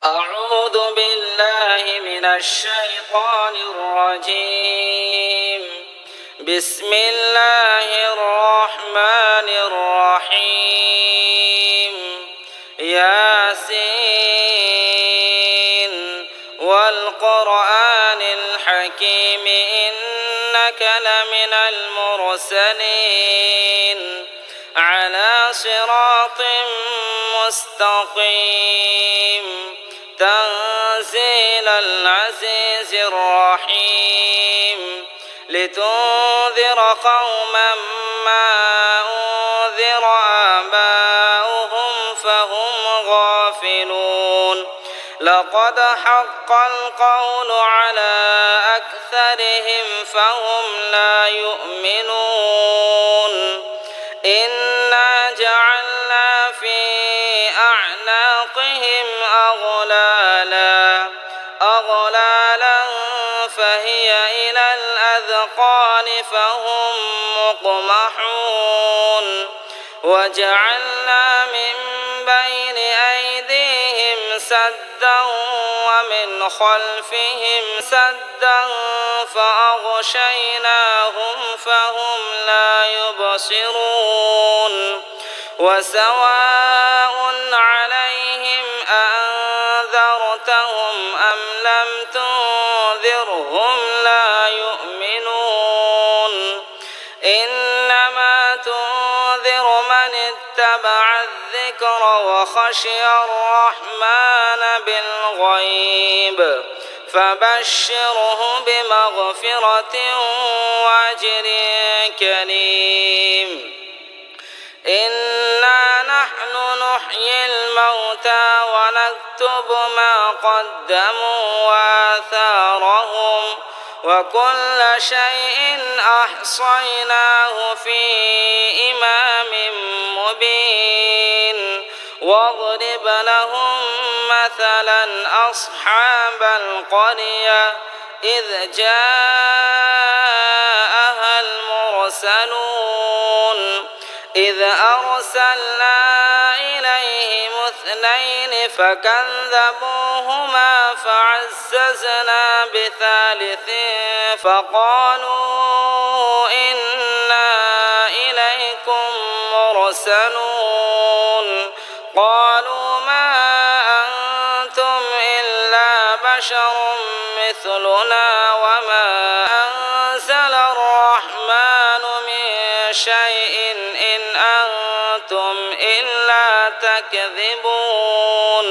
أعوذ بالله من الشيطان الرجيم. بسم الله الرحمن الرحيم. ياسين والقرآن الحكيم إنك لمن المرسلين على صراط مستقيم تنزيل العزيز الرحيم لتنذر قوما ما أنذر آباؤهم فهم غافلون لقد حق القول على أكثرهم فهم لا يؤمنون إنا جعلنا في أعناقهم أغلالا فهي إلى الأذقان فهم مقمحون وجعلنا من بين أيديهم سدا ومن خلفهم سدا فأغشيناهم فهم لا يبصرون وسواء عليهم أأنذرتهم أم لم تنذرهم لا يؤمنون إنما تنذر من اتبع الذكر وخشي الرحمن بالغيب فبشره بمغفرة وأجر كريم إنا نحن نحيي الموتى ونكتب ما قدموا وآثارهم وكل شيء أحصيناه في إمام مبين واضرب لهم مثلا أصحاب القرية إذ جاءها المرسلون إذ أرسلنا إليهم اثنين فكذبوهما فعززنا بثالث فقالوا إنا إليكم مرسلون قالوا ما أنتم إلا بشر مثلنا وما أنزل الرحمن من شيء إن أنتم إلا تكذبون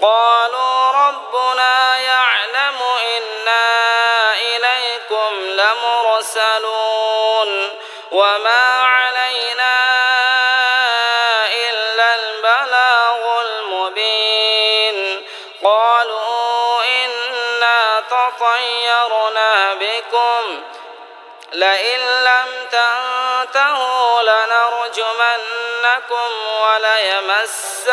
قالوا ربنا يعلم إنا إليكم لمرسلون وما علينا إلا البلاغ المبين قالوا إنا تطيرنا بكم لئن لم تنتهوا لنرجمنكم وليمسنكم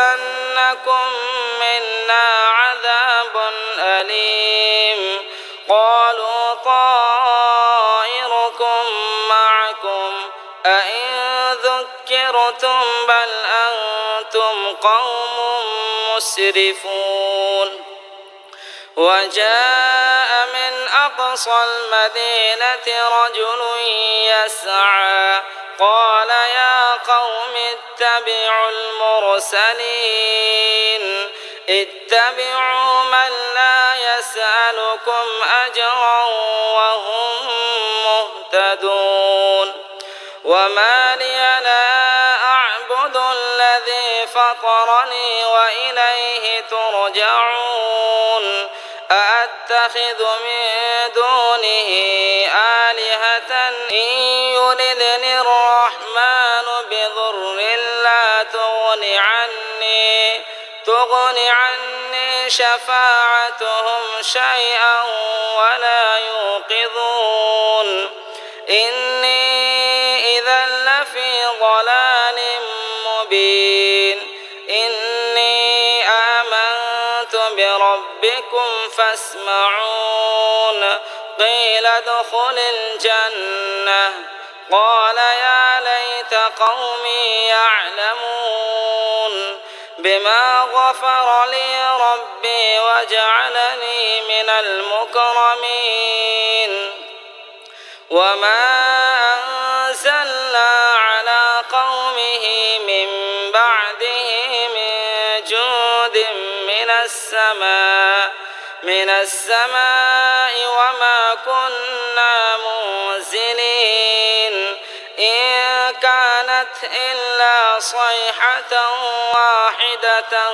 منا عذاب أليم قالوا طائركم معكم أئن ذكرتم بل أنتم قوم مسرفون وجاء من أقصى المدينة رجل يسعى قال يا قوم اتبعوا المرسلين اتبعوا من لا يسألكم أجرا وهم مهتدون وما لي لا أعبد الذي فطرني وإليه ترجعون أأتخذ من دونه آلهة إن يردني الرحمن بضر لا تغن عني شفاعتهم شيئا ولا يوقظون إني إذا لفي ضلال مبين إني آمنت بربكم فاسمعون قيل ادخل الجنة قال يا ليت قومي يعلمون بما غفر لي ربي وجعلني من المكرمين وما أنزلنا على قومه من بعده من جود من السماء وما كنا منزلين إن كانت إلا صيحة واحدة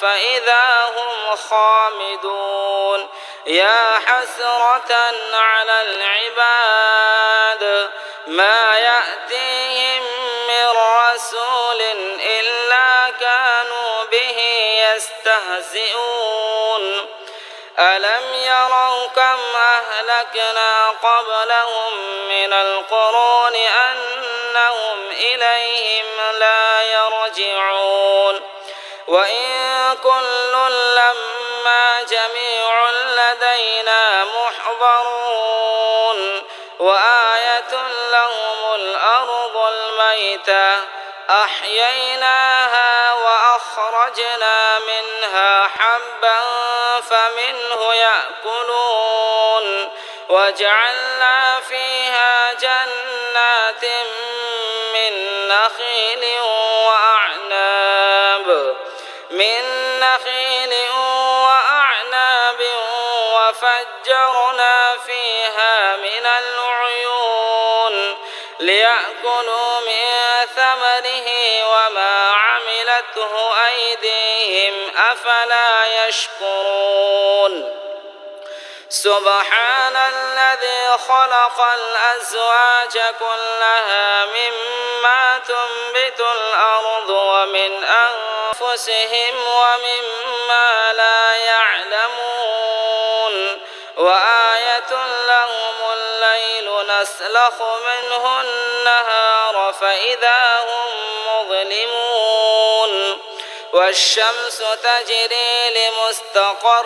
فإذا هم خامدون يا حسرة على العباد ما يأتيهم من رسول إلا كانوا به يستهزئون ألم يروا كم أهلكنا قبلهم من القرون أنهم إليهم لا يرجعون وإن كل لما جميع لدينا محضرون وآية لهم الأرض الميتة أحييناها وأخرجنا منها حبا فمنه يأكلون وجعلنا فيها جنات من نخيل وأعناب وفجرنا فيها من العيون ليأكلوا من ثمره وما عملته أيديهم أفلا يشكرون سبحان الذي خلق الأزواج كلها مما تنبت الأرض ومن أنفسهم ومما لا يعلمون وآية لهم الليل نسلخ منه النهار فإذا هم مظلمون والشمس تجري لمستقر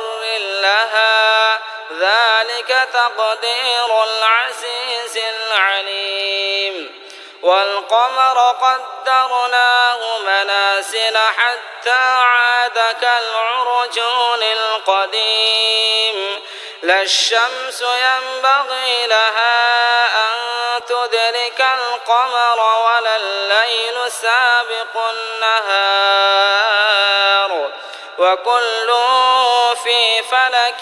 لها ذلك تقدير العزيز العليم والقمر قدرناه منازل حتى عاد كالعرجون القديم لا الشمس ينبغي لها أن تدرك القمر ولا الليل سابق النهار وكل في فلك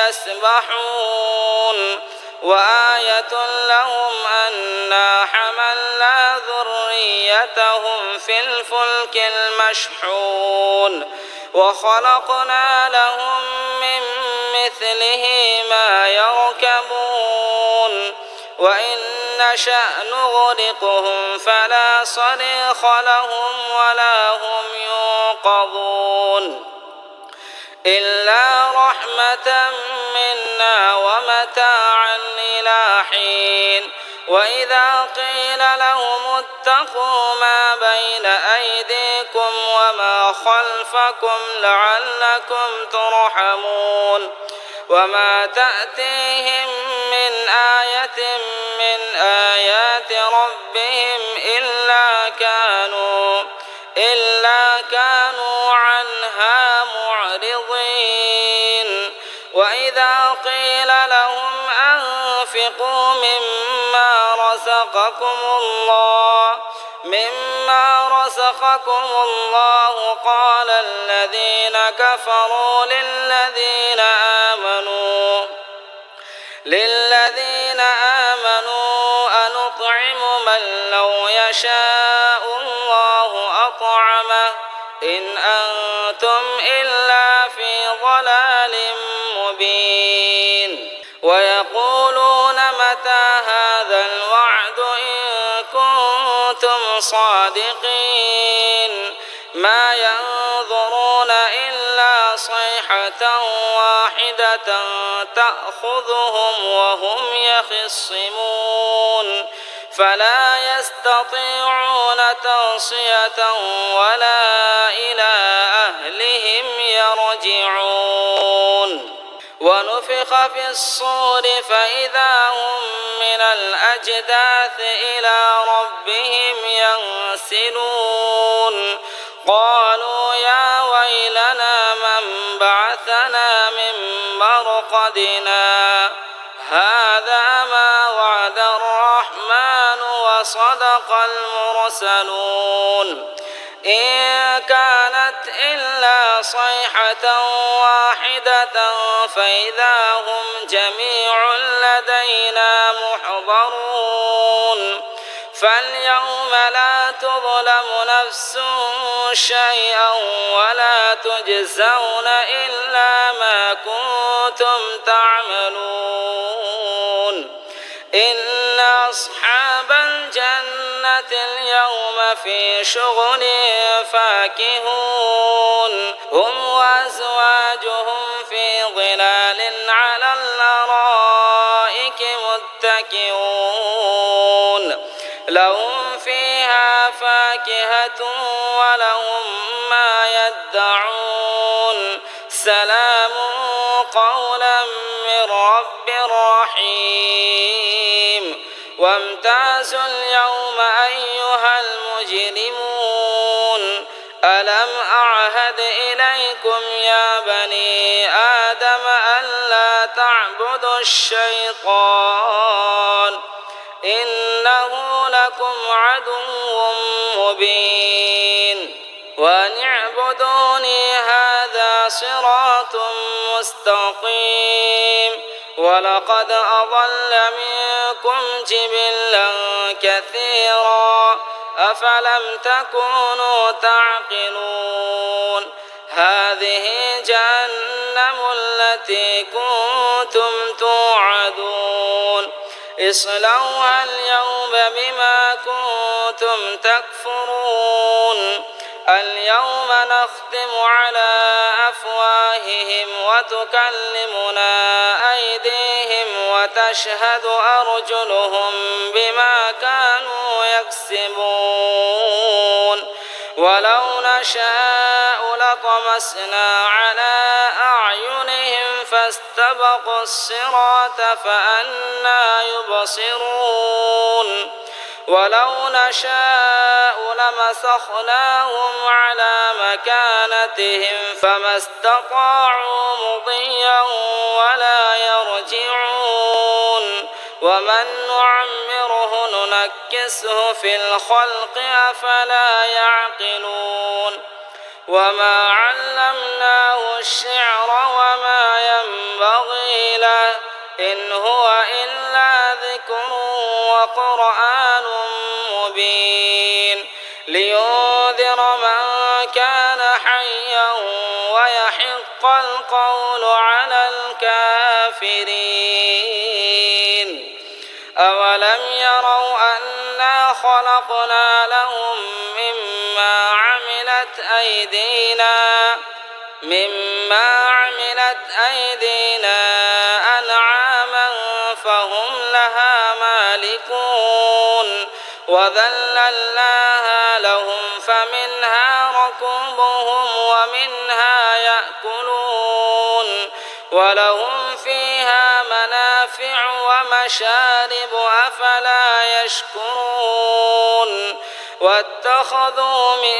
يسبحون وآية لهم أنا حملنا ذريتهم في الفلك المشحون وخلقنا لهم من مثله ما يركبون وإن نشأ نغرقهم فلا صريخ لهم ولا هم ينقذون إلا رحمة منا ومتاعا إلى حين وإذا قيل لهم اتقوا ما بين أيديكم وما خلفكم لعلكم ترحمون وما تأتيهم من آية من آيات ربهم إلا كانوا عنها معرضين وإذا قيل لهم أنفقوا مما رزقكم الله قال الذين كفروا للذين آمنوا أنطعم من لو يشاء الله أطعمه إن أنتم إلا في ضلال مبين ويقولون متى هذا الوعد إن كنتم صادقين ما ينظرون إلا صيحة واحدة تأخذهم وهم يخصمون فلا يستطيعون توصية ولا إلى أهلهم يرجعون ونفخ في الصور فإذا هم من الأجداث إلى ربهم ينسلون قالوا يا بعثنا من مرقدنا هذا ما وعد الرحمن وصدق المرسلون إن كانت إلا صيحة واحدة فإذا هم جميع لدينا محضرون فاليوم لا تظلم نفس شيئا ولا تجزون إلا ما كنتم تعملون إن أصحاب الجنة اليوم في شغل فاكهون هم وأزواجهم في ظلال على الأرائك متكئون لهم فيها فاكهة ولهم ما يدعون سلام قولا من رب رحيم وامتازوا اليوم أيها المجرمون ألم أعهد إليكم يا بني آدم ألا تعبدوا الشيطان إنه لكم عدو مبين وأن اعبدوني هذا صراط مستقيم ولقد أضل منكم جبلا كثيرا أفلم تكونوا تعقلون هذه جهنم التي كنتم توعدون اصلوها اليوم بما كنتم تكفرون اليوم نختم على أفواههم وتكلمنا أيديهم وتشهد أرجلهم بما كانوا يكسبون ولو نشاء لطمسنا على أعينهم فاستبقوا الصراط فأنى يبصرون ولو نشاء لمسخناهم على مكانتهم فما استطاعوا مضيا ولا يرجعون ومن نعمره ننكسه في الخلق أفلا يعقلون وما علمناه الشعر وما ينبغي له إن هو إلا ذكر وقرآن مبين لينذر من كان حيا ويحق القول على الكافرين أولم يروا أنا خلقنا لهم مما عملت أيدينا أنعاما فهم لها مالكون وذللناها لهم فمنها ركوبهم ومنها يأكلون ولهم فيها منافع ومشارب أفلا يشكرون واتخذوا من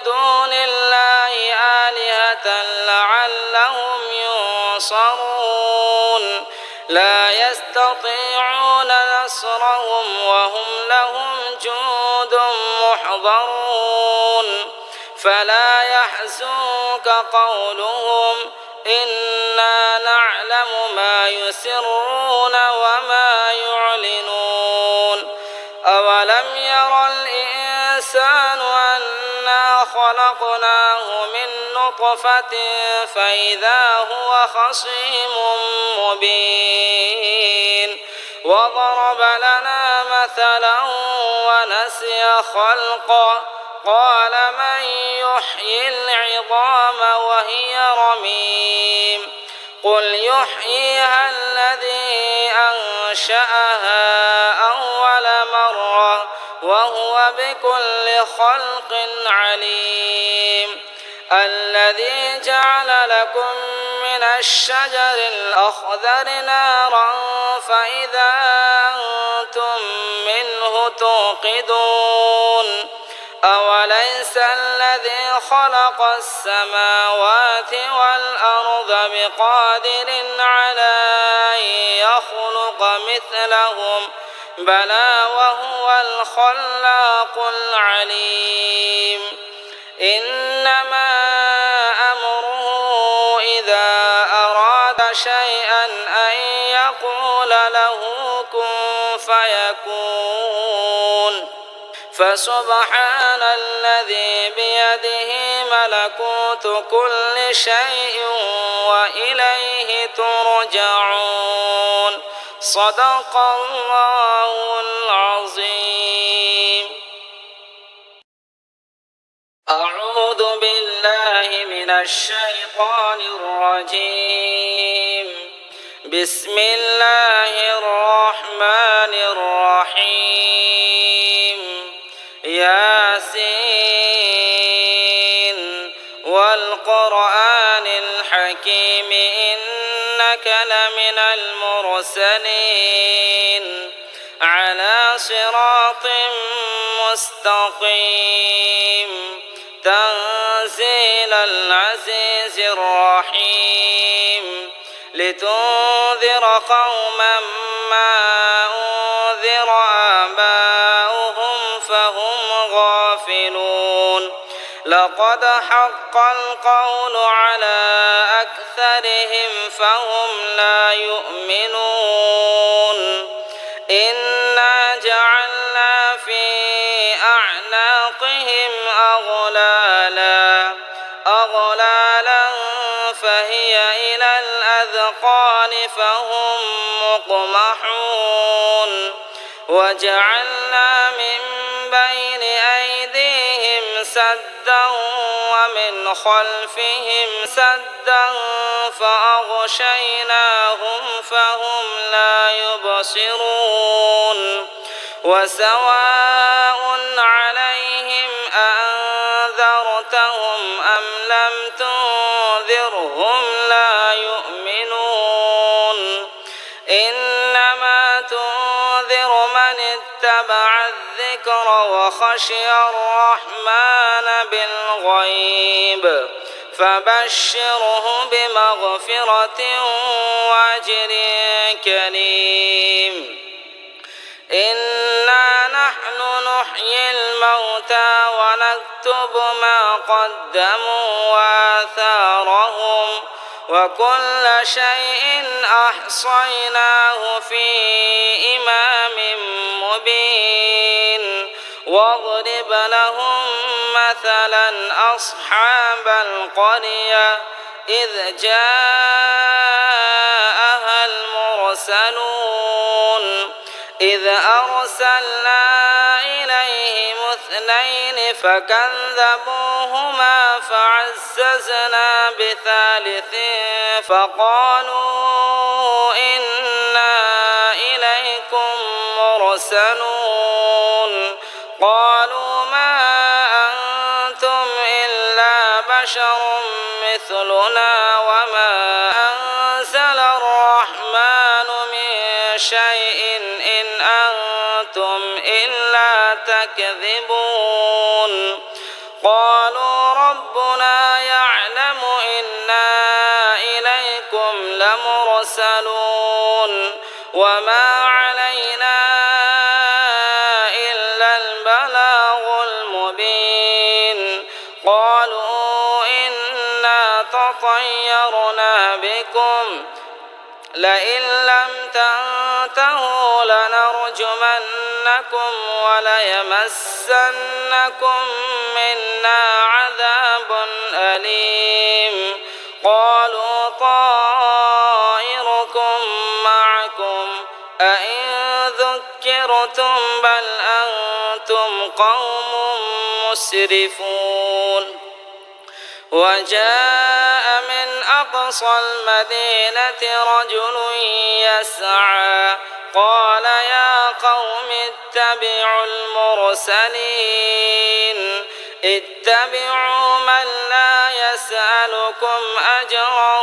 دون الله آلهة لعلهم ينصرون لا يستطيعون نصرهم وهم لهم جند محضرون فلا يحزنك قولهم إنا نعلم ما يسرون وما يعلنون أولم ير الإنسان أنا خلقناه من نطفة فإذا هو خصيم مبين وضرب لنا مثلا ونسي خلقه قال من يحيي العظام وهي رميم قل يحييها الذي أنشأها أول مرة وهو بكل خلق عليم الذي جعل لكم من الشجر الأخضر نارا فإذا أنتم منه توقدون أوليس الذي خلق السماوات والأرض بقادر على أن يخلق مثلهم بلى وهو الخلاق العليم إنما أمره إذا أراد شيئا أن يقول له كن فيكون فسبحان الذي بيده ملكوت كل شيء وإليه ترجعون صدق الله العظيم. أعوذ بالله من الشيطان الرجيم. بسم الله الرحمن الرحيم. ياسين والقرآن الحكيم إنك لمن المرسلين على صراط مستقيم تنزيل العزيز الرحيم لتنذر قوما ما أنذر آباؤهم فهم غافلون لقد حق القول على أكثرهم فهم لا يؤمنون إنا جعلنا في أعناقهم أغلالا فهي إلى الأذقان فهم مقمحون وجعلنا من بين أيديهم سدا ومن خلفهم سدا فأغشيناهم فهم لا يبصرون وسواء عليهم أأنذرتهم أم لم تنذرهم لا يؤمنون إنما تنذر من اتبع الذكر وخشي الرحمن بالغيب فبشره بمغفرة وأجر كريم إنا نحن نحيي الموتى ونكتب ما قدموا وآثارهم وكل شيء أحصيناه في إمام مبين واضرب لهم مثلا أصحاب القرية إذ جاءها المرسلون إذ أرسلنا إليهم اثنين فكذبوهما فعززنا بثالث فقالوا إنا إليكم مرسلون قالوا ما أنتم إلا بشر مثلنا وما أنزل الرحمن من شيء إن أنتم إلا تكذبون قالوا ربنا يعلم إنا إليكم لمرسلون وما علينا إلا البلاغ المبين قالوا إنا تطيرنا بكم لئن لم تنتهوا لنرجمنكم وليمسنكم منا عذاب أليم قالوا طائركم معكم أئن ذكرتم بل أنتم قوم مسرفون وجاء من أقصى المدينة رجل يسعى قال يا قوم اتبعوا المرسلين اتبعوا من لا يسألكم أجرا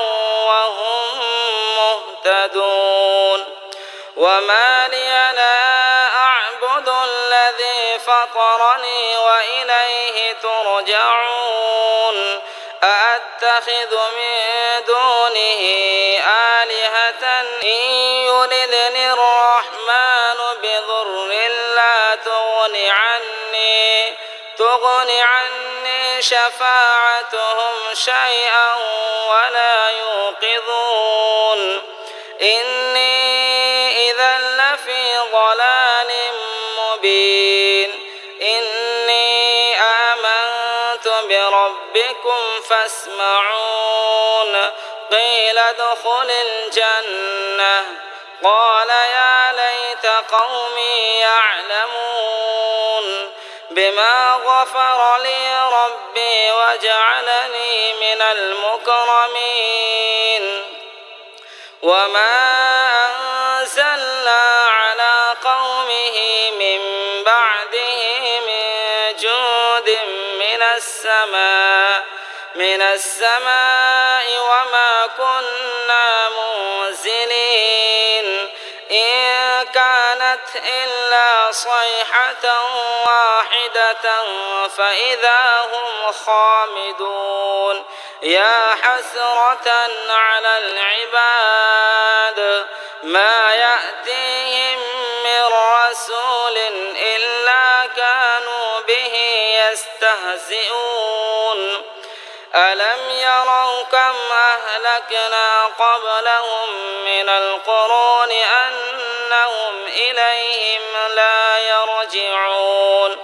وهم مهتدون وما لي لا أعبد الذي فطرني وإليه ترجعون أأتخذ من دونه آلهة إن يردني الرحمن بضر لا تغن عني شفاعتهم شيئا ولا يوقظون إني إذا لفي ضلال مبين إني آمنت بربكم فاسمعون قيل ادخل الجنة قال يا ليت قومي يعلمون بما غفر لي ربي وجعلني من المكرمين وما أنزلنا على قومه من بعده من جود من السماء وما كنا منزلين إن كانت إلا صيحة واحدة فإذا هم خامدون يا حسرة على العباد ما يأتيهم من رسول إلا كانوا به يستهزئون ألم يروا كم أهلكنا قبلهم من القرون أنهم إليهم لا يرجعون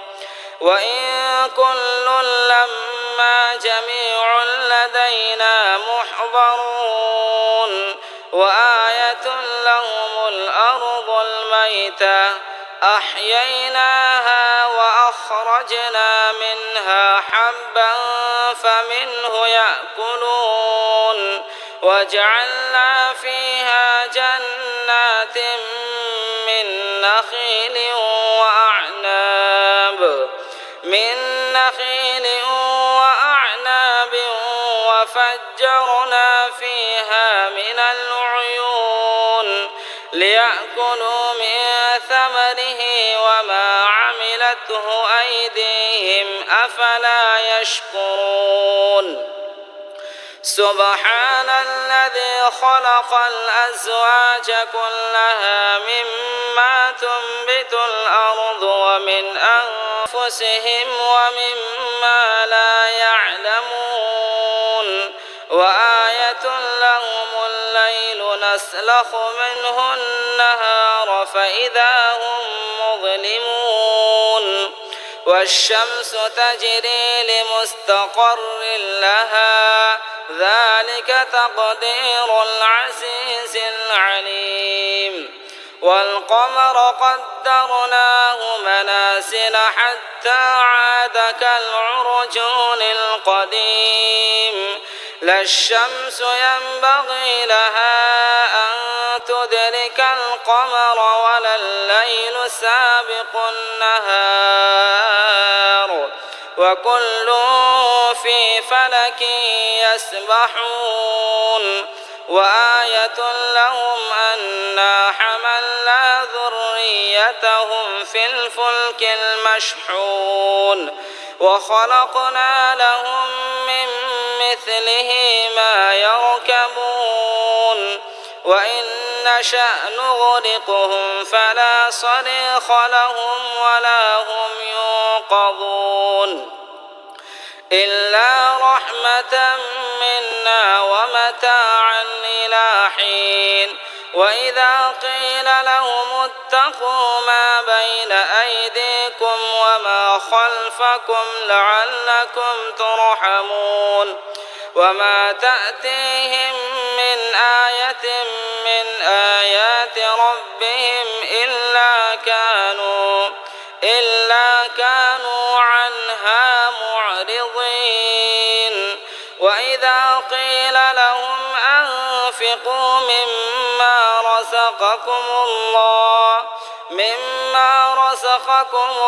وإن كل لما جميع لدينا محضرون وآية لهم الأرض الميتة أحييناها وأخرجنا منها حبا فمنه يأكلون وجعلنا فيها جنات من نخيل وأعناب وفجرنا فيها من العيون ليأكلوا من ثمره وما عملته أيديهم أفلا يشكرون سبحان الذي خلق الأزواج كلها مما تنبت الأرض ومن أنفسهم ومما لا يعلمون وآية لهم الليل نسلخ منه النهار فإذا هم مظلمون والشمس تجري لمستقر لها ذلك تقدير العزيز العليم والقمر قدرناه منازل حتى عاد كالعرجون القديم لا الشمس ينبغي لها أن تدرك القمر ولا الليل سابق النهار وكل في فلك يسبحون وآية لهم أنا حملنا ذريتهم في الفلك المشحون وخلقنا لهم من مثله ما يركبون وإن نشأ نغرقهم فلا صريخ لهم ولا هم ينقذون إلا رحمة منا ومتاعا إلى حين وإذا قيل لهم اتقوا ما بين أيديكم وما خلفكم لعلكم ترحمون وما تأتيهم من آية من آيات ربهم إلا كانوا عنها معرضين وإذا قيل لهم أنفقوا مما رزقكم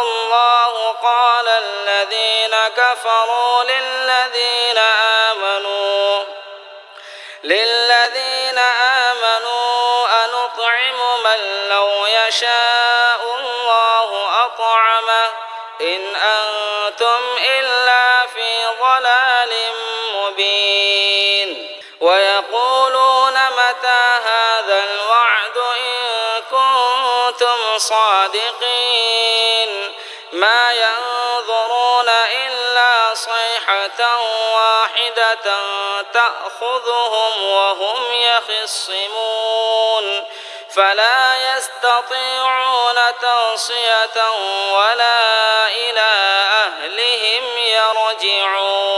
الله قال الذين كفروا للذين آمنوا أنطعم من لو يشاء الله أطعمه إن أنتم إلا في ضلال مبين ويقولون متى هذا الوعد إن كنتم صادقين ما ينظرون إلا صيحة واحدة تأخذهم وهم يخصمون فلا يستطيعون توصية ولا إلى أهلهم يرجعون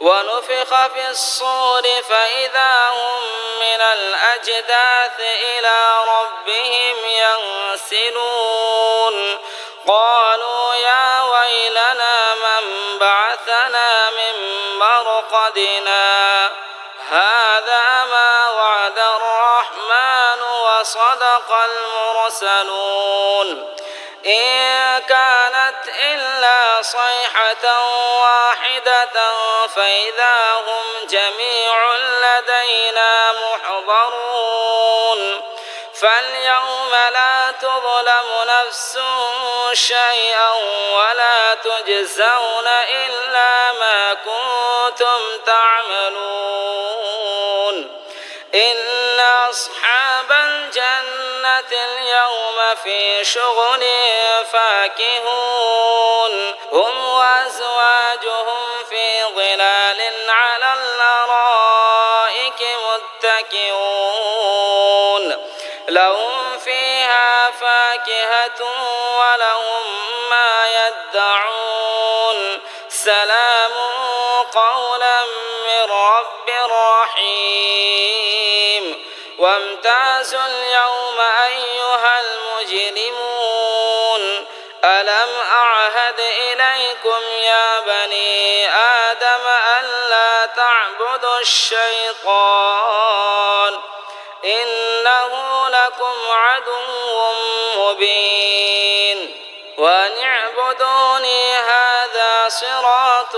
ونفخ في الصور فإذا هم من الأجداث إلى ربهم ينسلون قالوا يا ويلنا من بعثنا من مرقدنا هذا ما وعد الرحمن وصدق المرسلون إن كانت إلا صيحة واحدة فإذا هم جميع لدينا محضرون فاليوم لا تظلم نفس شيئا ولا تجزون إلا ما كنتم تعملون إن أصحاب الجنة اليوم في شغل فاكهون هم وأزواجهم في ظلال على الأرائك متكئون لهم فيها فاكهة ولهم ما يدعون سلام قولا من رب رحيم وامتازوا اليوم أيها المجرمون ألم أعهد إليكم يا بني آدم ألا تعبدوا الشيطان إنه لكم عدو مبين وأن اعبدوني هذا صراط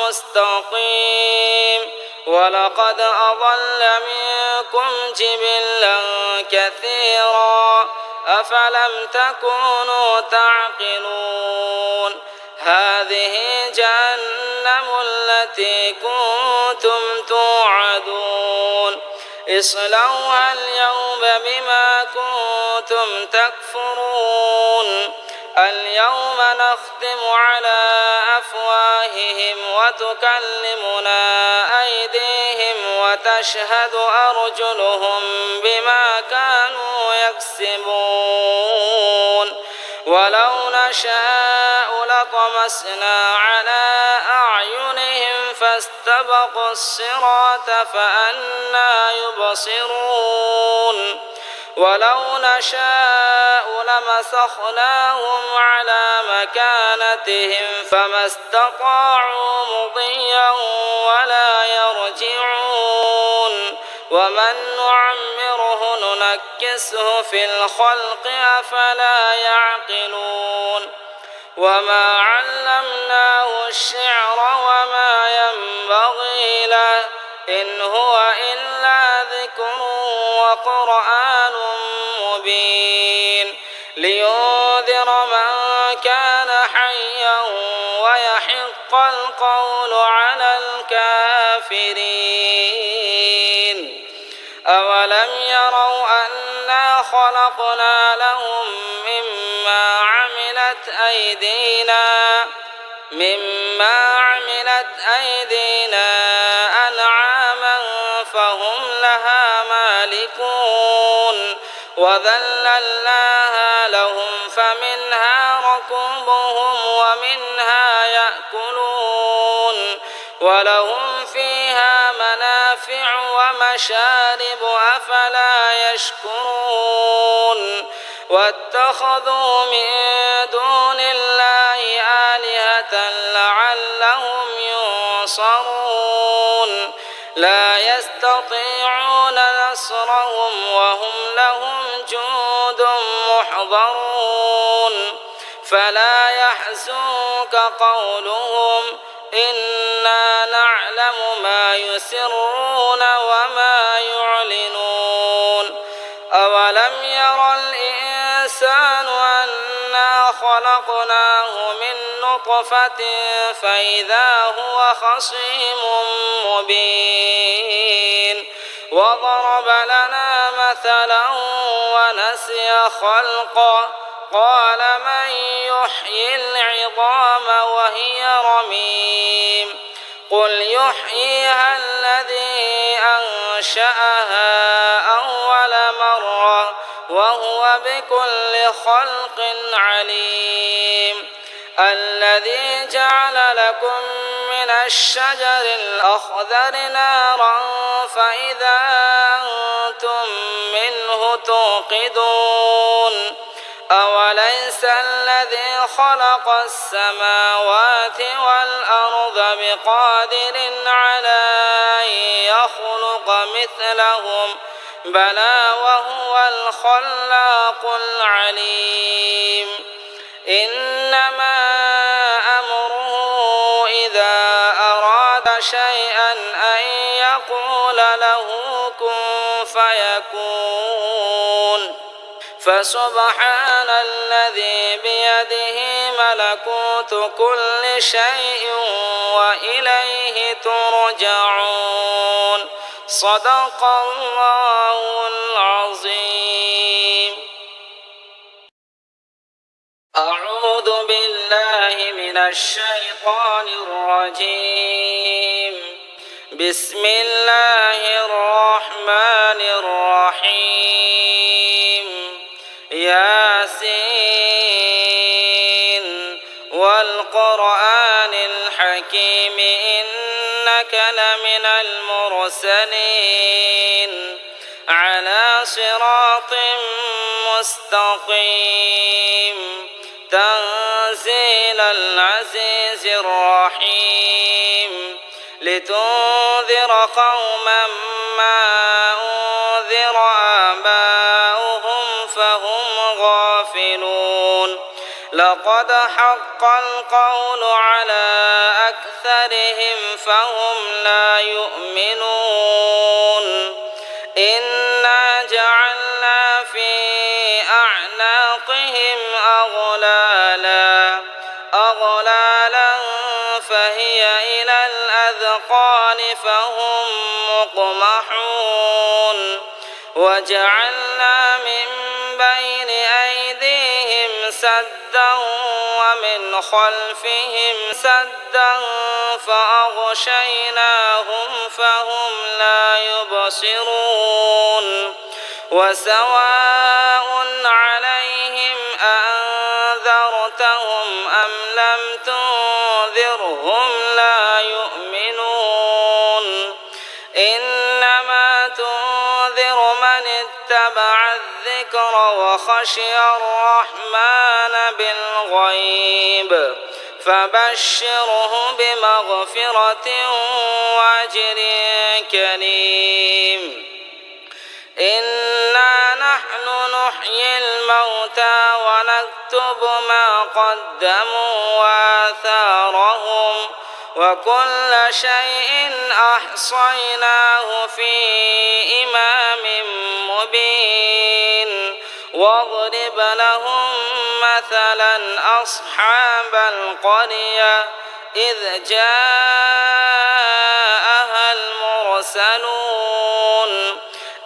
مستقيم ولقد أضل منكم جبلا كثيرا أفلم تكونوا تعقلون هذه جهنم التي كنتم توعدون اصلوها اليوم بما كنتم تكفرون اليوم نختم على أفواههم وتكلمنا أيديهم وتشهد أرجلهم بما كانوا يكسبون ولو نشاء لطمسنا على أعينهم فاستبقوا الصراط فأنى يبصرون ولو نشاء لمسخناهم على مكانتهم فما استطاعوا مضيا ولا يرجعون ومن نعمره ننكسه في الخلق أفلا يعقلون وما علمناه الشعر وما ينبغي له إن هو إلا ذكر وقرآن مبين لينذر من كان حيا ويحق القول على الكافرين أولم يروا أنا خلقنا لهم مما عملت أيدينا أنعاما فهم لها مالكون وذللناها لهم فمنها ركوبهم ومنها يأكلون ولهم فيها منافع ومشارب أفلا يشكرون واتخذوا من دون الله آلهة لعلهم ينصرون لا يستطيعون نصرهم وهم لهم جند محضرون فلا يحزنك قولهم إنا نعلم ما يسرون وما يعلنون أولم ير الإنسان أنا خلقناه من نطفة فإذا هو خصيم مبين وضرب لنا مثلا ونسي خلقه قال من يحيي العظام وهي رميم قل يحييها الذي أنشأها أول مرة وهو بكل خلق عليم الذي جعل لكم من الشجر الأخضر نارا فإذا أنتم منه توقدون أوليس الذي خلق السماوات والأرض بقادر على أن يخلق مثلهم بلى وهو الخلاق العليم إنما أمره إذا أراد شيئا أن يقول له كن فيكون فسبحان الذي بيده ملكوت كل شيء وإليه ترجعون صدق الله العظيم. أعوذ بالله من الشيطان الرجيم. بسم الله الرحمن الرحيم. ياسين والقرآن الحكيم إنك لمن المرسلين على صراط مستقيم تنزيل العزيز الرحيم لتنذر قوما ما أنذر آباؤهم فهم غافلون لقد حق القول على أكثرهم فهم لا يؤمنون إنا جعلنا في أعناقهم أغلالا فهي إلى الأذقان فهم مقمحون وجعلنا من بين أيديهم سدا ومن خلفهم سدا فأغشيناهم فهم لا يبصرون وسواء عليهم أأنذرتهم أم لم تنذرهم لا يؤمنون إنما تنذر من اتبع الذكر وخشي الرحمن بالغيب فبشره بمغفرة وأجر كريم إنا نحن نحيي الموتى ونكتب ما قدموا وآثارهم وكل شيء أحصيناه في إمام مبين واضرب لهم مثلا أصحاب القرية إذ جاءها المرسلون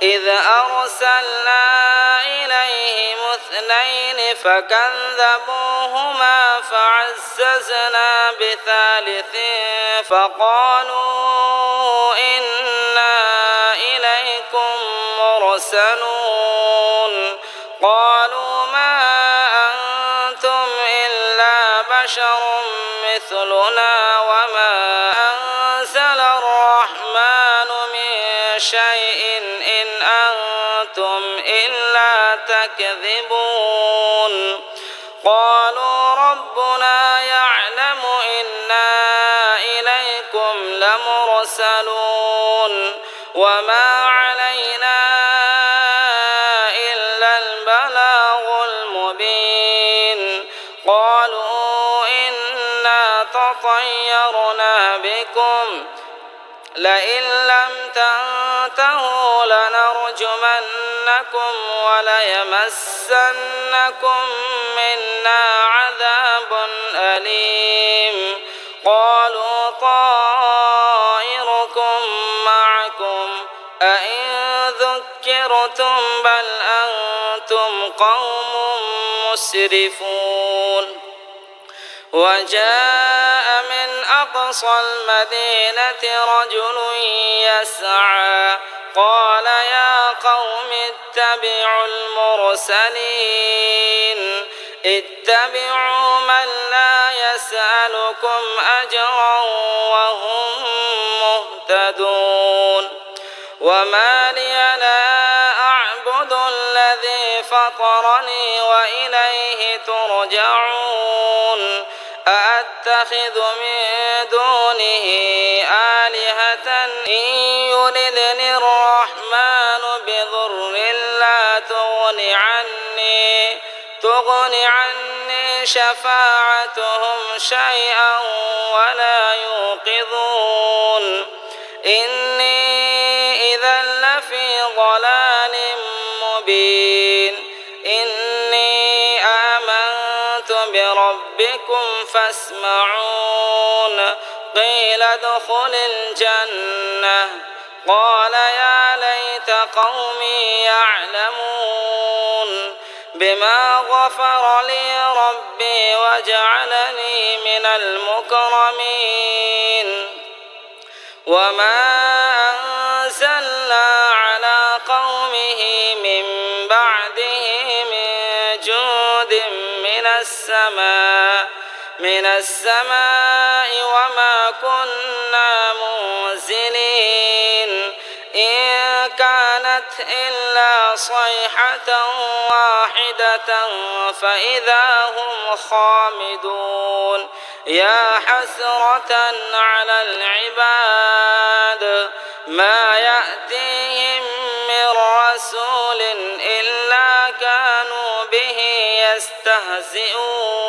إذ أرسلنا إليهم اثنين فكذبوهما فعززنا بثالث فقالوا إنا إليكم مرسلون قالوا ما أنتم إلا بشر مثلنا وما أنزل الرحمن من شيء إن أنتم إلا تكذبون قالوا ربنا يعلم إنا إليكم لمرسلون وما علينا إلا البلاغ المبين قالوا إنا تطيرنا بكم لئن لم تنتهوا لنرجمن وليمسنكم منا عذاب أليم قالوا طائركم معكم أئن ذكرتم بل أنتم قوم مسرفون وجاء من أقصى المدينة رجل يسعى قال يا قوم اتبعوا المرسلين اتبعوا من لا يسألكم أجرا وهم مهتدون وما لي لا أعبد الذي فطرني وإليه ترجعون أأتخذ من دونه آلهة إن يردني الرحمن بضر لا تغن عني شفاعتهم شيئا ولا يوقظون إني إذا لفي ضلال مبين إني آمنت بربكم فاسمعون قيل ادخل الجنة قال يا ليت قومي يعلمون بما غفر لي ربي وجعلني من المكرمين وما أنزلنا على قومه من بعده من جود من السماء وما كنا منزلين إن كانت إلا صيحة واحدة فإذا هم خامدون يا حسرة على العباد ما يأتيهم من رسول إلا كانوا به يستهزئون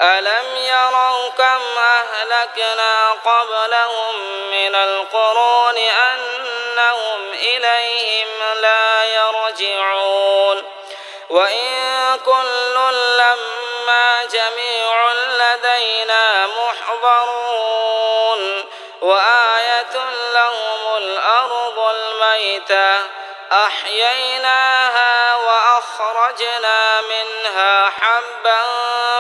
ألم يروا كم أهلكنا قبلهم من القرون أنهم إليهم لا يرجعون وإن كل لما جميع لدينا محضرون وآية لهم الأرض الميتة أحييناها وأخرجنا منها حبا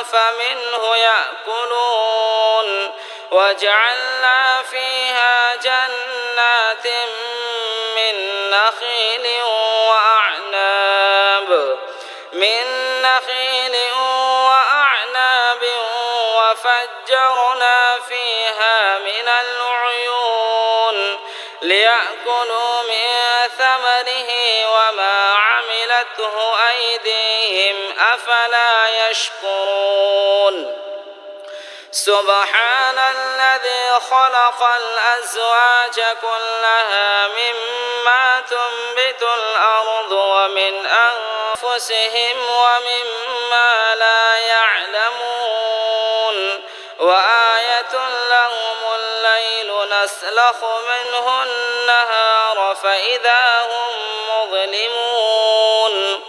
فمنه يأكلون وجعلنا فيها جنات من نخيل وأعناب وفجرنا فيها من العيون ليأكلوا من ثمره وما عملته أيديهم أفلا يشكرون سبحان الذي خلق الأزواج كلها مما تنبت الأرض ومن أنفسهم ومما لا يعلمون وآية لهم الليل نسلخ منه النهار فإذا هم مظلمون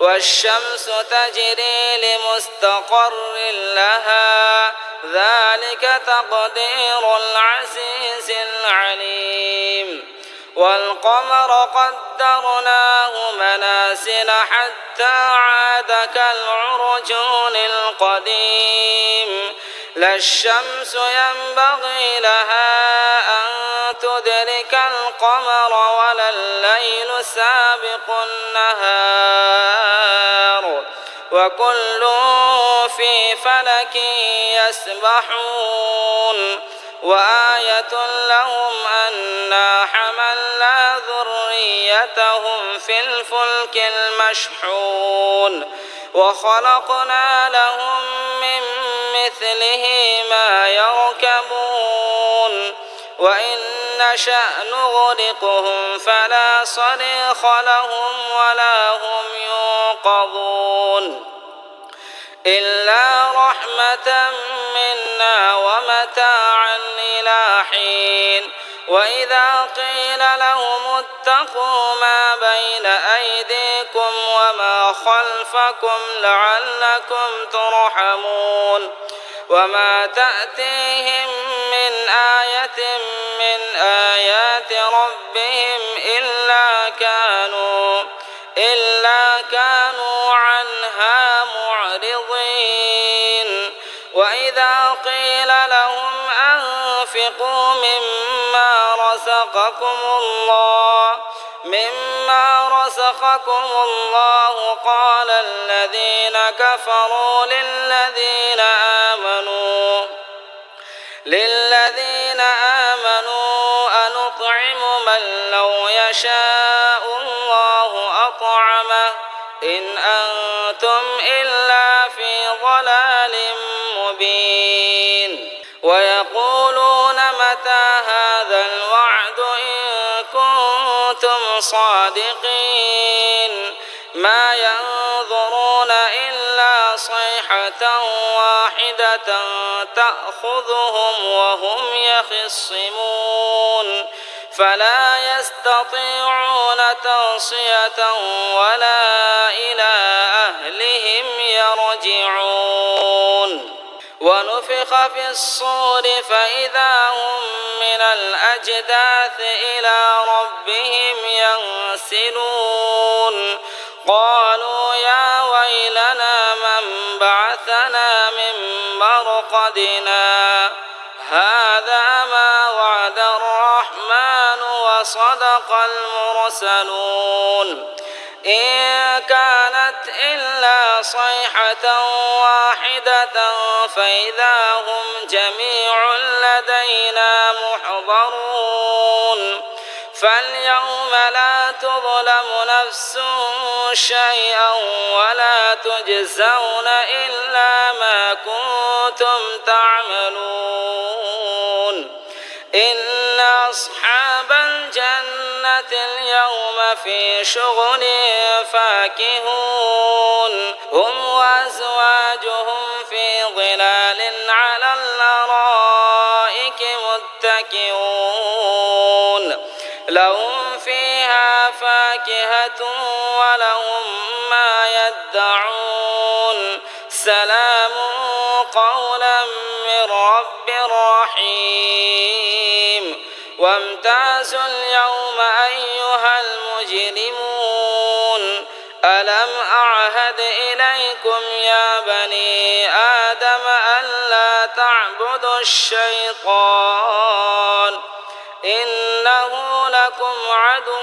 والشمس تجري لمستقر لها ذلك تقدير العزيز العليم والقمر قدرناه منازل حتى عاد كالعرجون القديم لا الشمس ينبغي لها أن تدرك القمر ولا الليل سابق النهار وكل في فلك يسبحون وآية لهم أنا حملنا ذريتهم في الفلك المشحون وخلقنا لهم من مثله ما يركبون وإن نشأ نغرقهم فلا صريخ لهم ولا هم ينقذون إلا رحمة منا ومتاعا إلى حين وإذا قيل لهم اتقوا ما بين أيديكم وما خلفكم لعلكم ترحمون وما تأتيهم من آية من آيات ربهم إلا كانوا عنها معرضين وإذا قيل لهم أنفقوا مما رزقكم الله قال الذين كفروا للذين آمنوا أنطعم من لو يشاء الله أطعمه إن أنتم إلا في ضلال مبين ويقولون متى هذا الوعد إن كنتم صادقين ما ينظرون إلا صيحة واحدة تأخذهم وهم يخصمون فلا يستطيعون توصية ولا إلى أهلهم يرجعون ونفخ في الصور فإذا هم من الأجداث إلى ربهم ينسلون قالوا يا ويلنا من بعثنا من مرقدنا هذا ما وعد الرحمن وصدق المرسلون إن كانت إلا صيحة واحدة فإذا هم جميع لدينا محضرون فاليوم لا تظلم نفس شيئا ولا تجزون إلا ما كنتم تعملون إن أصحاب الجنة اليوم في شغل فاكهون هم وأزواجهم في ظلال على الأرائك متكئون لهم فيها فاكهة ولهم ما يدعون سلام قولا من رب رحيم وامتازوا اليوم أيها المجرمون ألم أعهد إليكم يا بني آدم ألا تعبدوا الشيطان إنه لكم عدو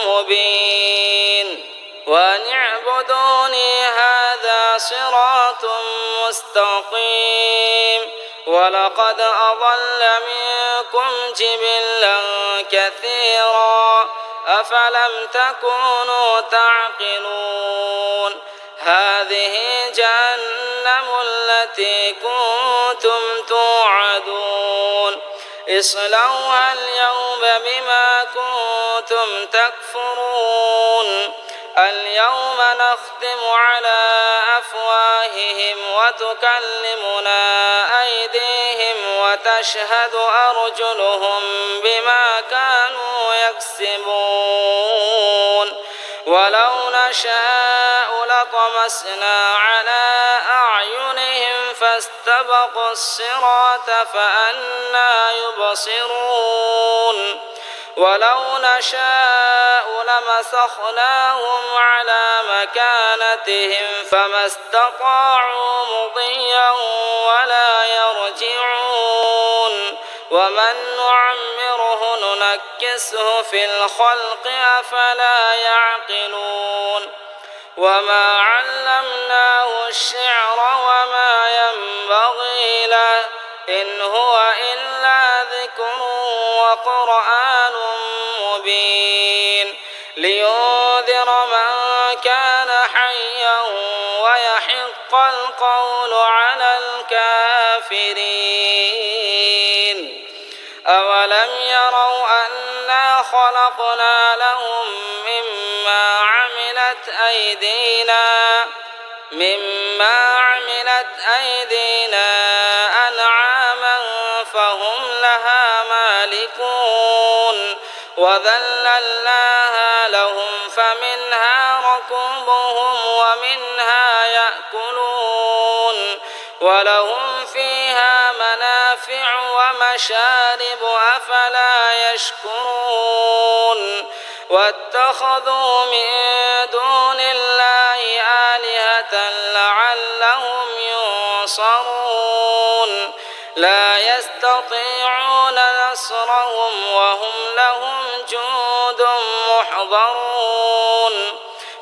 مبين وأن اعبدوني هذا صراط مستقيم ولقد أضل منكم جبلا كثيرا أفلم تكونوا تعقلون هذه جهنم التي كنتم توعدون اصلوها اليوم بما كنتم تكفرون اليوم نختم على أفواههم وتكلمنا أيديهم وتشهد أرجلهم بما كانوا يكسبون ولو نشاء لطمسنا على أعينهم فاستبقوا الصراط فأنى يبصرون ولو نشاء لمسخناهم على مكانتهم فما استطاعوا مضيا ولا يرجعون ومن نعمره ننكسه في الخلق أفلا يعقلون وما علمناه الشعر وما ينبغي له إن هو إلا ذكر وقرآن مبين لينذر من كان حيا ويحق القول على الكافرين أولم يروا أنا خلقنا لهم مما عملت أيدينا أنعاما فهم لها مالكون وذللناها لهم فمنها ركوبهم ومنها يأكلون ولهم فيها منافع ومشارب أفلا يشكرون واتخذوا من دون الله آلهة لعلهم ينصرون لا يستطيعون نصرهم وهم لهم جند محضرون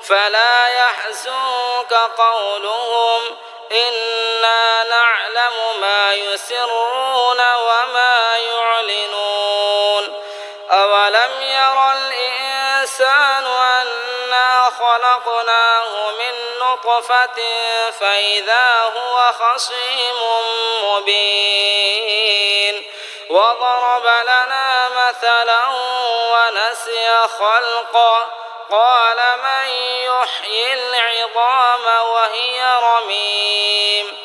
فلا يحزنك قولهم إنا نعلم ما يسرون وما يعلنون أولم ير الإنسان أنا خلقناه من نطفة فإذا هو خصيم مبين وضرب لنا مثلا ونسي خلقه قال من يحيي العظام وهي رميم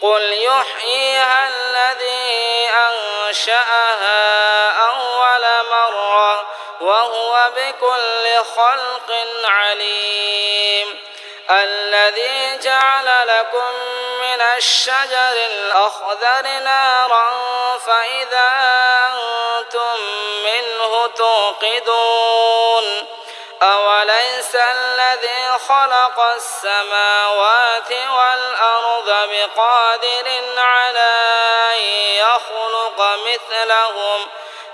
قل يحييها الذي أنشأها أول مرة وهو بكل خلق عليم الذي جعل لكم من الشجر الأخضر نارا فإذا أنتم منه توقدون أوليس الذي خلق السماوات والأرض بقادر على أن يخلق مثلهم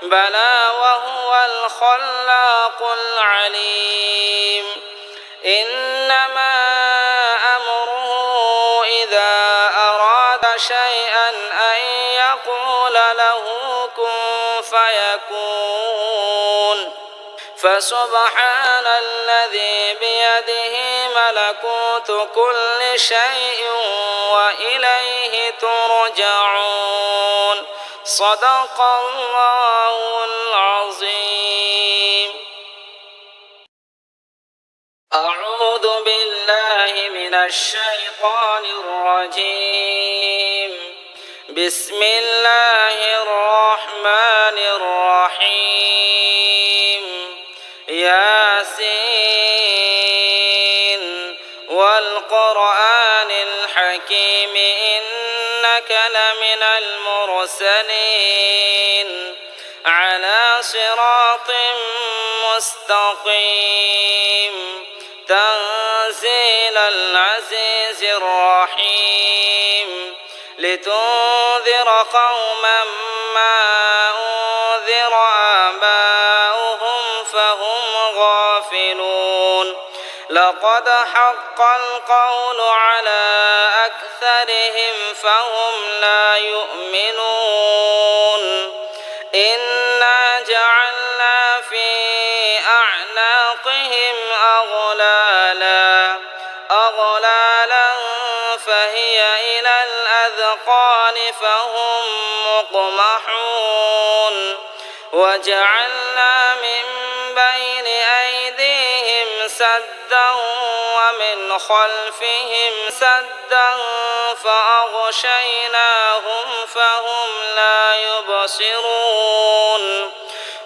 بلى وهو الخلاق العليم إنما أمره إذا أراد شيئا أن يقول له كن فيكون فسبحان الذي بيده ملكوت كل شيء وإليه ترجعون صدق الله العظيم أعوذ بالله من الشيطان الرجيم بسم الله الرحمن الرحيم ياسين والقرآن الحكيم إنك لمن المرسلين على صراط مستقيم تنزيل العزيز الرحيم لتنذر قوما ما أنذر آباؤهم فهم غافلون لقد حق القول على أكثرهم فهم لا يؤمنون إنا جعلنا في أعناقهم أغلالا فهي إلى الأذقان فهم مقمحون وجعلنا من بين أيديهم سدا ومن خلفهم سدا فأغشيناهم فهم لا يبصرون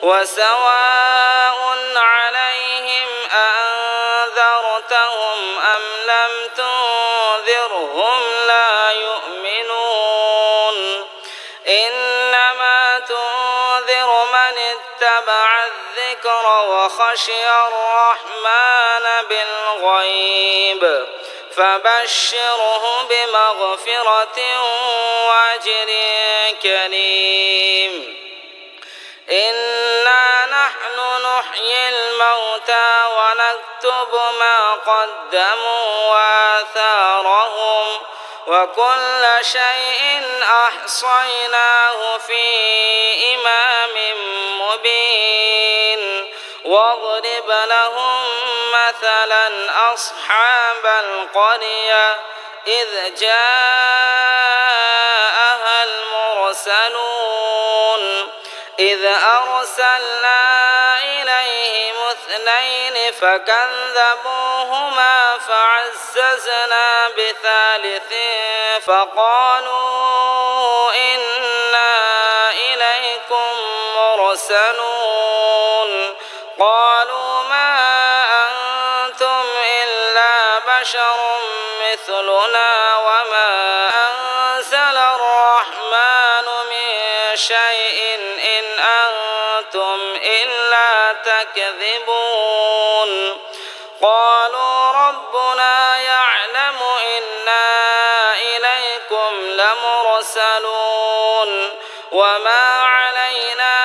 وسواء عليهم أأنذرتهم أم لم تنذرهم لا يؤمنون إنما تنذر من اتبع الذكر وخشي الرحمن بالغيب فبشره بمغفرة وأجر كريم إنا نحن نحيي الموتى ونكتب ما قدموا وآثارهم وكل شيء أحصيناه في إمام مبين واضرب لهم مثلا أصحاب القرية إذ جاءها المرسلون إذ أرسلنا إليهم اثنين فكذبوهما فعززنا بثالث فقالوا إنا إليكم مرسلون قالوا ما أنتم إلا بشر مثلنا وما أنزل الرحمن من شيء إن أنتم إلا تكذبون قالوا ربنا يعلم إنا إليكم لمرسلون وما علينا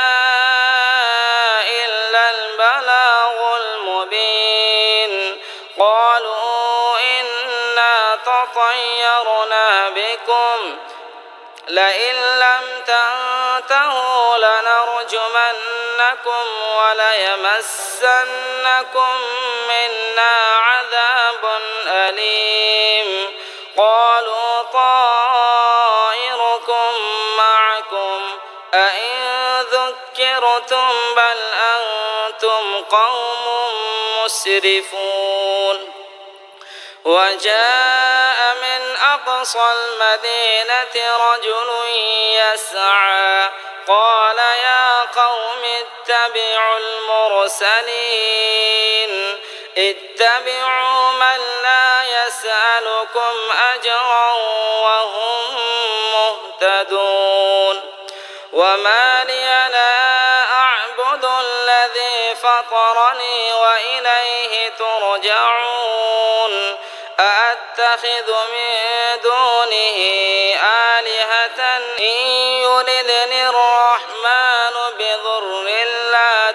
إلا البلاغ المبين قالوا إنا تطيرنا بكم لئن لم تنتهوا لنرجمنكم وليمسنكم منا عذاب أليم قالوا طائركم معكم أئن ذكرتم بل أنتم قوم مسرفون وجاء من أقصى المدينة رجل يسعى قال يا قوم اتبعوا المرسلين اتبعوا من لا يسألكم أجرا وهم مهتدون وما لي لا أعبد الذي فطرني وإليه ترجعون أأتخذ من دونه آلهة إن يردني الرحمن بضر لا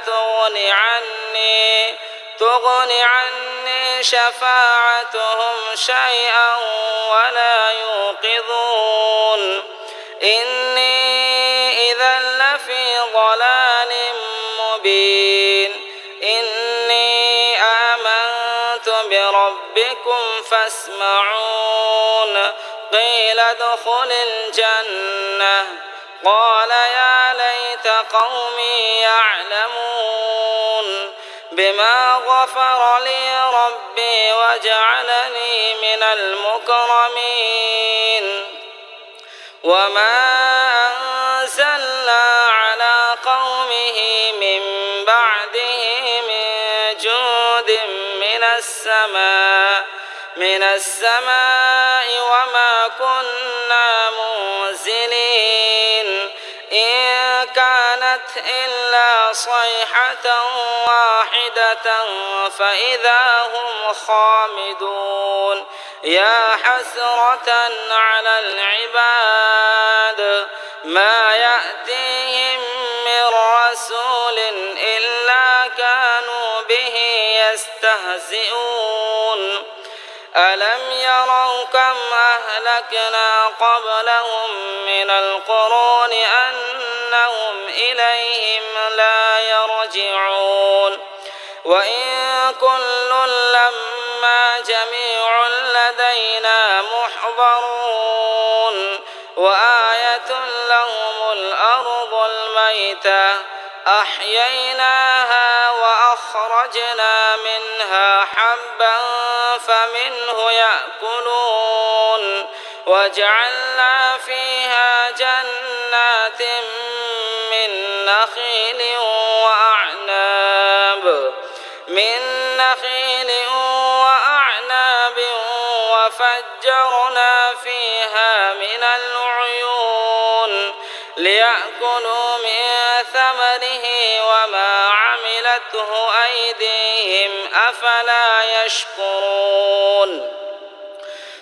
تغن عني شفاعتهم شيئا ولا يوقظون إني إذا لفي ضلال مبين إني آمنت بربكم فاسمعون قيل ادخل الجنة قال يا ليت قومي يعلمون بما غفر لي ربي وجعلني من المكرمين وما أنزلنا على قومه من بعده من جود من السماء وما كنا منزلين إن كانت إلا صيحة واحدة فإذا هم خامدون يا حسرة على العباد ما يأتيهم من رسول إلا كانوا به يستهزئون ألم يروا كم أهلكنا قبلهم من القرون أنهم إليهم لا يرجعون وإن كل لما جميع لدينا محضرون وآية لهم الأرض الميتة أحييناها وأخرجنا منها حبا فمنه يأكلون وجعلنا فيها جنات من نخيل وأعناب وفجرنا فيها من العيون ليأكلوا من ثمره وما عملته أيديهم أفلا يشكرون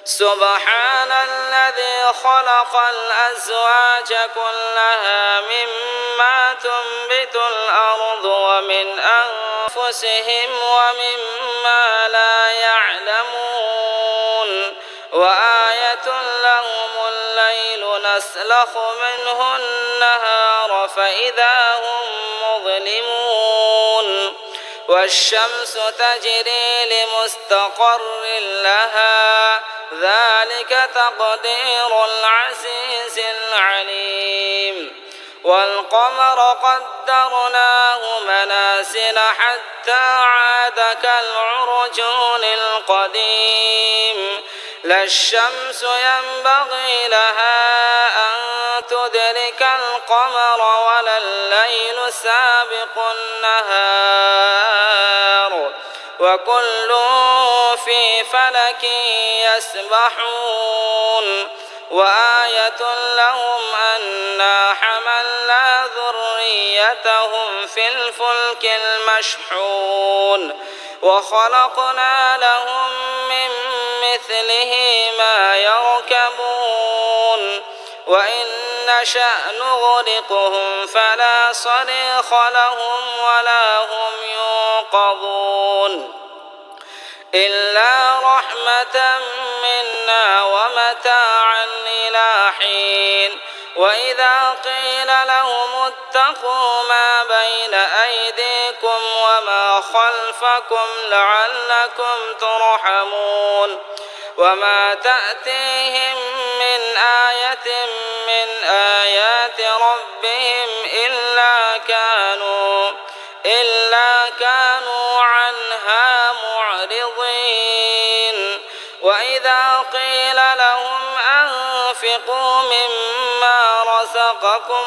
سبحان الذي خلق الأزواج كلها مما تنبت الأرض ومن أنفسهم ومما لا يعلمون وآية لهم الليل نسلخ منه النهار فإذا هم مظلمون والشمس تجري لمستقر لها ذلك تقدير العزيز العليم والقمر قدرناه منازل حتى عاد كالعرجون القديم لا الشمس ينبغي لها أن تدرك القمر ولا الليل سابق النهار وكل في فلك يسبحون وآية لهم أنا حملنا ذريتهم في الفلك المشحون وخلقنا لهم من مثله ما يركبون وإن نشأ نغرقهم فلا صريخ لهم ولا هم ينقذون إلا رحمة منا ومتاعا إلى حين وإذا قيل لهم اتقوا ما بين أيديكم وما خلفكم لعلكم ترحمون وما تأتيهم من آية من آيات ربهم إلا كانوا عنها معرضين وإذا قيل لهم أنفقوا مما رزقكم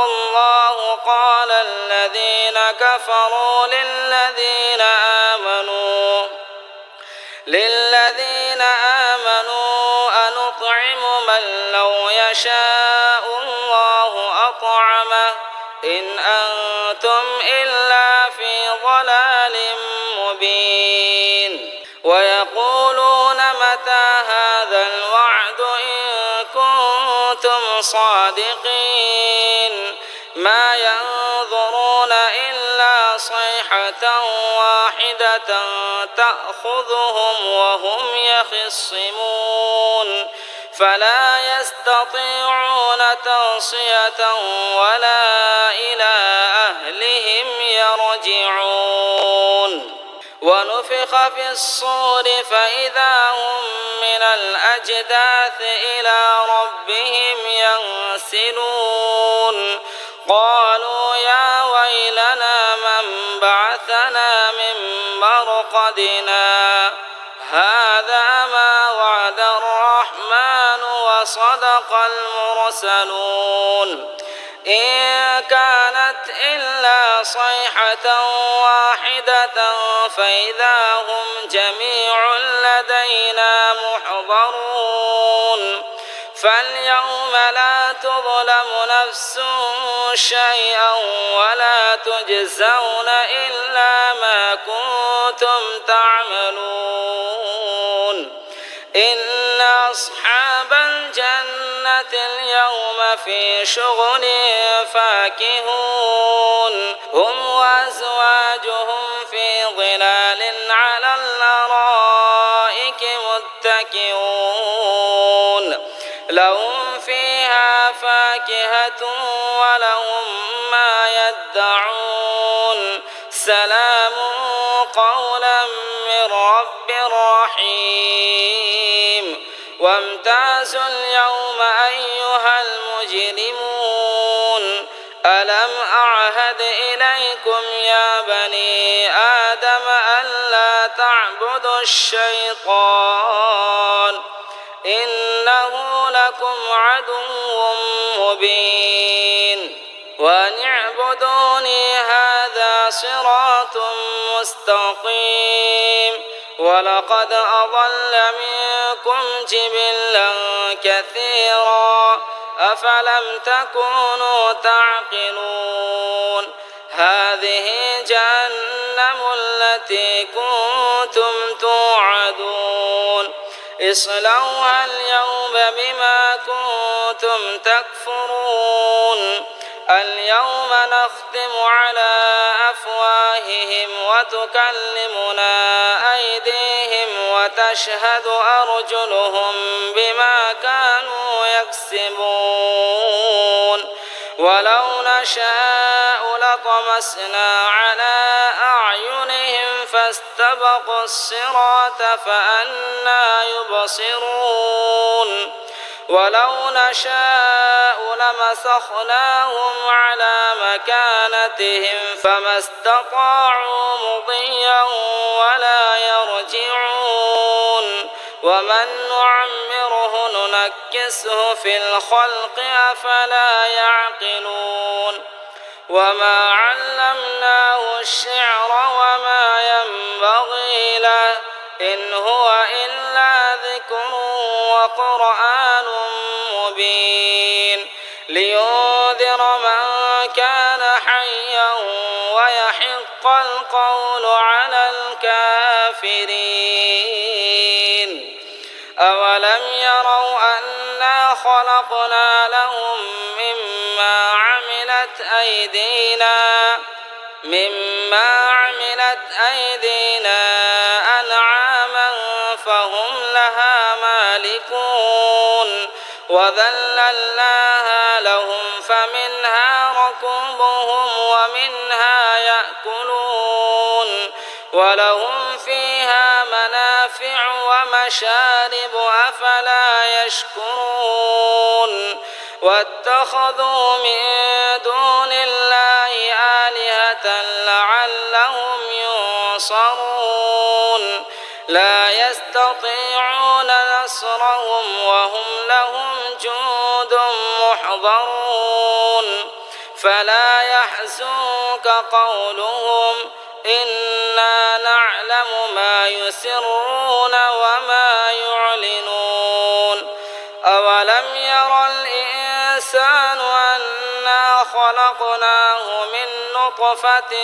الله قال الذين كفروا للذين آمنوا أنطعم من لو يشاء الله أطعمه إن أنتم إلا في ضلال مبين ويقولون متى هذا الوعد إن كنتم صادقين ما ينظرون إلا صيحة واحدة تأخذهم وهم يخصمون فلا يستطيعون توصية ولا إلى أهلهم يرجعون ونفخ في الصور فإذا هم من الأجداث إلى ربهم ينسلون قالوا يا ويلنا من بعثنا من مرقدنا هذا ما وعد الرحمن وصدق المرسلون إن كانت إلا صيحة واحدة فإذا هم جميع لدينا محضرون فاليوم لا تظلم نفس شيئا ولا تجزون إلا ما كنتم تعملون إن أصحاب الجنة اليوم في شغل فاكهون هم وأزواجهم في ظلال على الأرائك متكئون لهم فيها فاكهة ولهم ما يدعون سلام قولا من رب رحيم وامتازوا اليوم أيها المجرمون ألم أعهد إليكم يا بني آدم ألا تعبدوا الشيطان إنه لكم عدو مبين وأن اعبدوني هذا صراط مستقيم ولقد أضل منكم جبلا كثيرا أفلم تكونوا تعقلون هذه جهنم التي كنتم توعدون اصلوها اليوم بما كنتم تكفرون اليوم نختم على أفواههم وتكلمنا أيديهم وتشهد أرجلهم بما كانوا يكسبون ولو نشاء لطمسنا على أعينهم فاستبقوا الصراط فأنى يبصرون ولو نشاء لمسخناهم على مكانتهم فما استطاعوا مضيا ولا يرجعون ومن نعمره ننكسه في الخلق أفلا يعقلون وما علمناه الشعر وما ينبغي له إن هو إلا ذكر وقرآن مبين لينذر من كان حيا ويحق القول على الكافرين أولم يروا أنا خلقنا لهم مما عملت أيدينا أنعاما فهم لها مالكون وذللناها لهم فمنها ركوبهم ومنها يأكلون ولهم فيها منافع ومشارب أفلا يشكرون واتخذوا من دون الله آلهة لعلهم ينصرون لا يستطيعون نصرهم وهم لهم جند محضرون فلا يحزنك قولهم إنا نعلم ما يسرون وما يعلنون أولم ير الإنسان أنا خلقناه من نطفة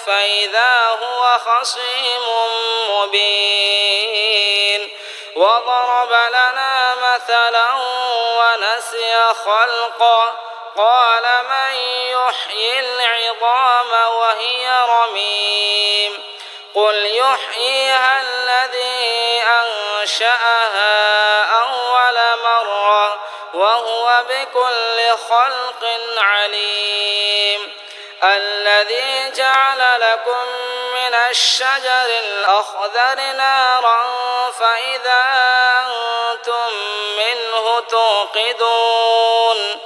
فإذا هو خصيم مبين وضرب لنا مثلا ونسي خلقه قال من يحيي العظام وهي رميم قل يحييها الذي أنشأها أول مرة وهو بكل خلق عليم الذي جعل لكم من الشجر الأخضر نارا فإذا أنتم منه توقدون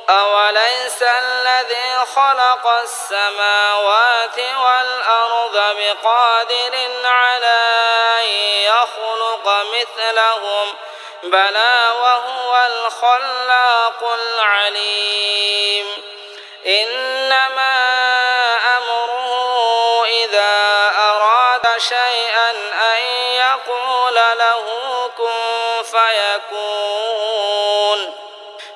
أوليس الذي خلق السماوات والأرض بقادر على أن يخلق مثلهم بلى وهو الخلاق العليم إنما أمره إذا أراد شيئا أن يقول له كن فيكون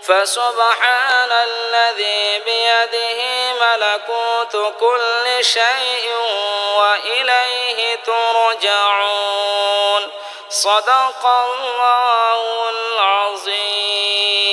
فسبحان الذي بيده ملكوت كل شيء وإليه ترجعون صدق الله العظيم.